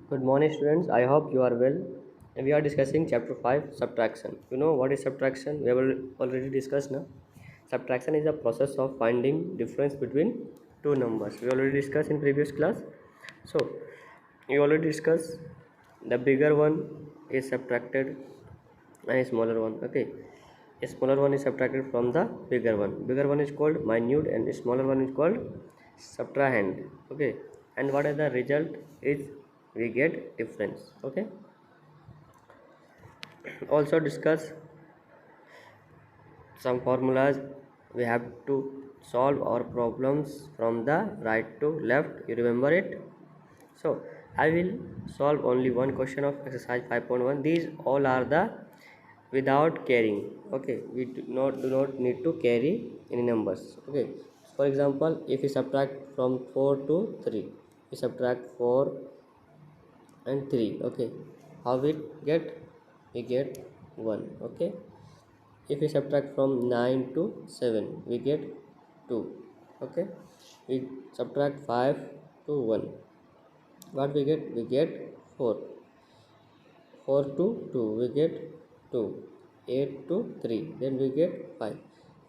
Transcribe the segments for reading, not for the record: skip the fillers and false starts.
Good morning, students. I hope you are well. We are discussing chapter 5 subtraction. You know what is subtraction? We have already discussed now. Subtraction is a process of finding difference between two numbers. We already discussed in previous class. So, we already discussed the bigger one is subtracted and a smaller one. Okay. A smaller one is subtracted from the bigger one. Bigger one is called minute and a smaller one is called subtrahend. Okay. And what is the result is we get difference. Okay. Also discuss some formulas. We have to solve our problems from the right to left. You remember it? So I will solve only one question of exercise 5.1. These all are the without carrying. Okay, we do not need to carry any numbers. Okay, for example, if we subtract from 4 to 3, we subtract 4 and 3. Okay, how we get? We get 1. Okay, if we subtract from 9 to 7, we get 2. Okay, we subtract 5 to 1, what we get? We get 4. 4 to 2, we get 2. 8 to 3, then we get 5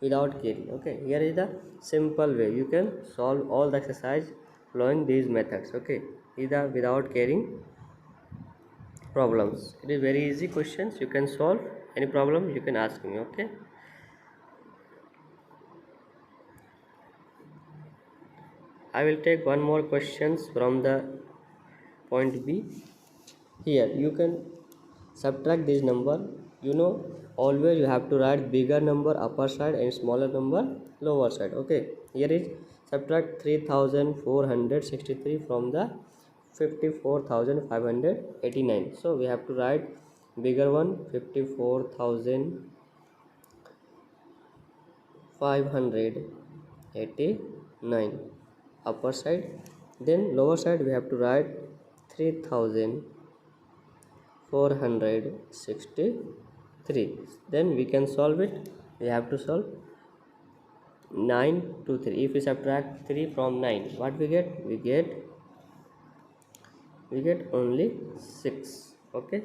without carry. Okay, here is the simple way you can solve all the exercise following these methods. Okay, these are without carrying problems. It is very easy questions. You can solve any problem, you can ask me. Okay, I will take one more questions from the point B. Here you can subtract this number. You know, always you have to write bigger number upper side and smaller number lower side. Okay, here is subtract 3463 from the 54,589. So we have to write bigger one 54,589 upper side, then lower side we have to write 3,463. Then we can solve it. We have to solve 9 to 3. If we subtract 3 from 9, what we get? We get only 6. Okay,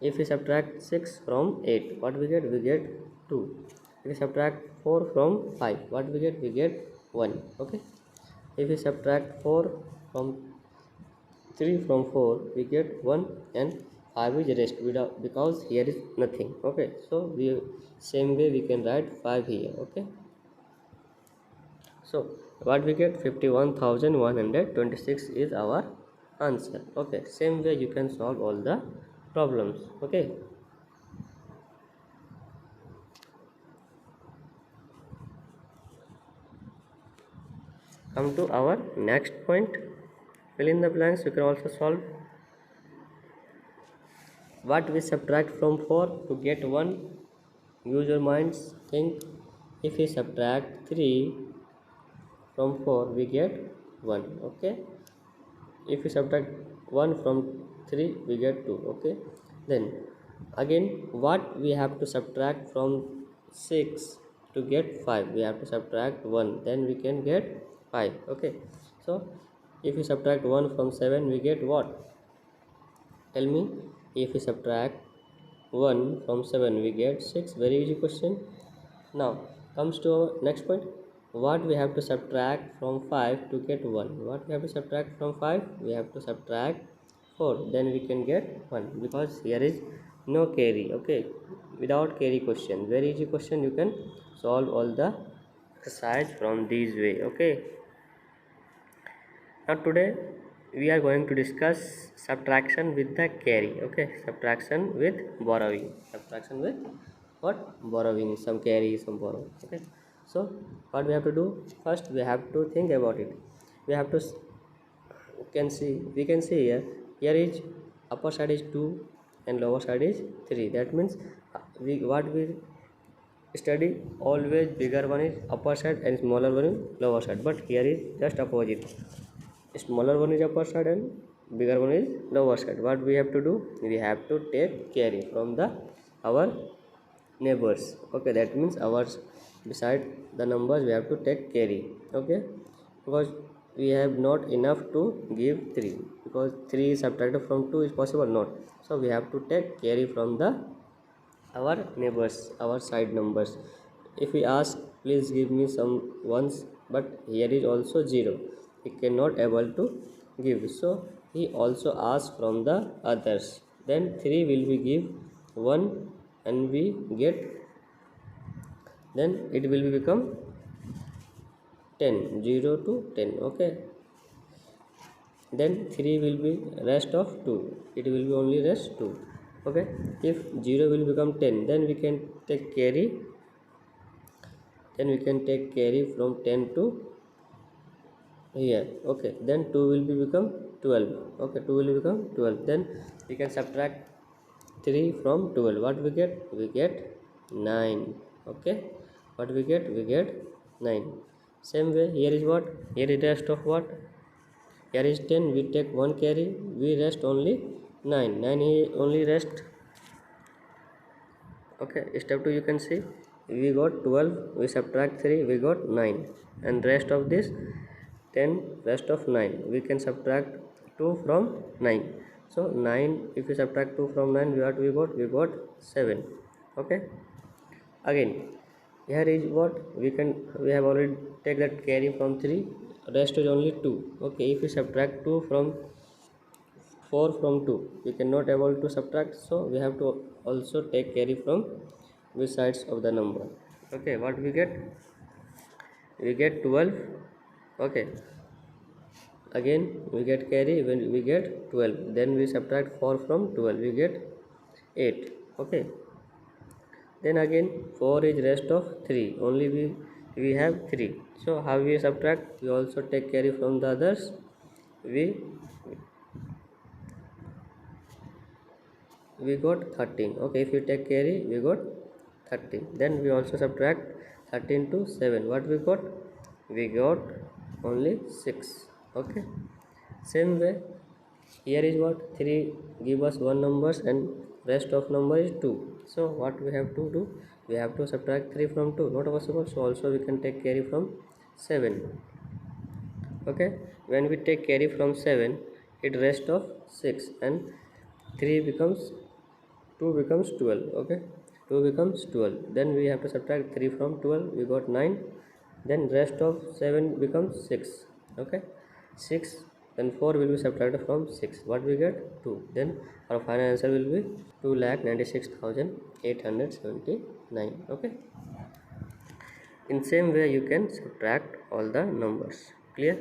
if we subtract 6 from 8, what we get? We get 2. If we subtract 4 from 5, what we get? We get 1. Okay, if we subtract 4 from 3 from 4, we get 1 and 5 is rest without, because here is nothing. Okay, so we same way we can write 5 here. Okay, so what we get? 51,126 is our answer. Okay, same way you can solve all the problems. Okay, come to our next point. Fill in the blanks. You can also solve what we subtract from 4 to get 1. Use your minds. Think, if we subtract 3 from 4, we get 1. Okay, if we subtract 1 from 3, we get 2. Okay, then again what we have to subtract from 6 to get 5? We have to subtract 1, then we can get 5. Okay, so if we subtract 1 from 7, we get what? Tell me. If we subtract 1 from 7, we get 6. Very easy question. Now comes to our next point. What we have to subtract from 5 to get 1? What we have to subtract from 5? We have to subtract 4, then we can get 1, because here is no carry. Okay, without carry question, very easy question. You can solve all the exercise from this way. Okay, now today we are going to discuss subtraction with the carry. Okay, subtraction with borrowing. Subtraction with what? Borrowing, some carry, some borrow. Okay, so what we have to do? First we have to think about it. We have to we can see here is upper side is 2 and lower side is 3. That means we study always bigger one is upper side and smaller one is lower side, but here is just opposite. Smaller one is upper side and bigger one is lower side. What we have to do? We have to take carry from the our neighbors. Okay, that means ours beside the numbers we have to take carry. Okay, because we have not enough to give 3, because 3 subtracted from 2 is possible not. So we have to take carry from the our neighbors, our side numbers. If we ask please give me some ones, but here is also 0, he cannot able to give, so he also asks from the others. Then 3 will be give 1 and we get, then it will be become 10, 0 to 10. Okay, then 3 will be rest of 2, it will be only rest 2. Okay, if 0 will become 10, then we can take carry, from 10 to here. Okay, then 2 will be become 12. Okay, 2 will become 12, then we can subtract 3 from 12. What we get? We get 9. Okay, what we get? We get 9. Same way here is what? Here is rest of what? Here is 10, we take 1 carry, we rest only 9. 9 here only rest. Okay, step 2 you can see we got 12, we subtract 3, we got 9, and rest of this 10, rest of 9 we can subtract 2 from 9. So 9, if we subtract 2 from 9, we got 7. Okay, again here is what we have already take that carry from 3, rest is only 2. Okay, if we subtract 2 from 4 from 2, we cannot able to subtract, so we have to also take carry from which sides of the number. Okay, what we get? We get 12. Okay, again we get carry when we get 12, then we subtract 4 from 12, we get 8. Okay, then again 4 is rest of 3, only we have 3, so how we subtract? We also take carry from the others. We got 13. Okay, if we take carry, we got 13, then we also subtract 13 to 7. What we got? We got only 6. Okay, same way here is what? 3 give us 1 numbers and rest of number is 2, so what we have to do? We have to subtract 3 from 2, not possible, so also we can take carry from 7. Okay, when we take carry from 7, it rest of 6 and 3 becomes 2 becomes 12. Okay, 2 becomes 12, then we have to subtract 3 from 12, we got 9, then rest of 7 becomes 6. Okay, 6, then 4 will be subtracted from 6, what we get? 2, then our final answer will be 2,96,879. Okay, in same way you can subtract all the numbers. Clear?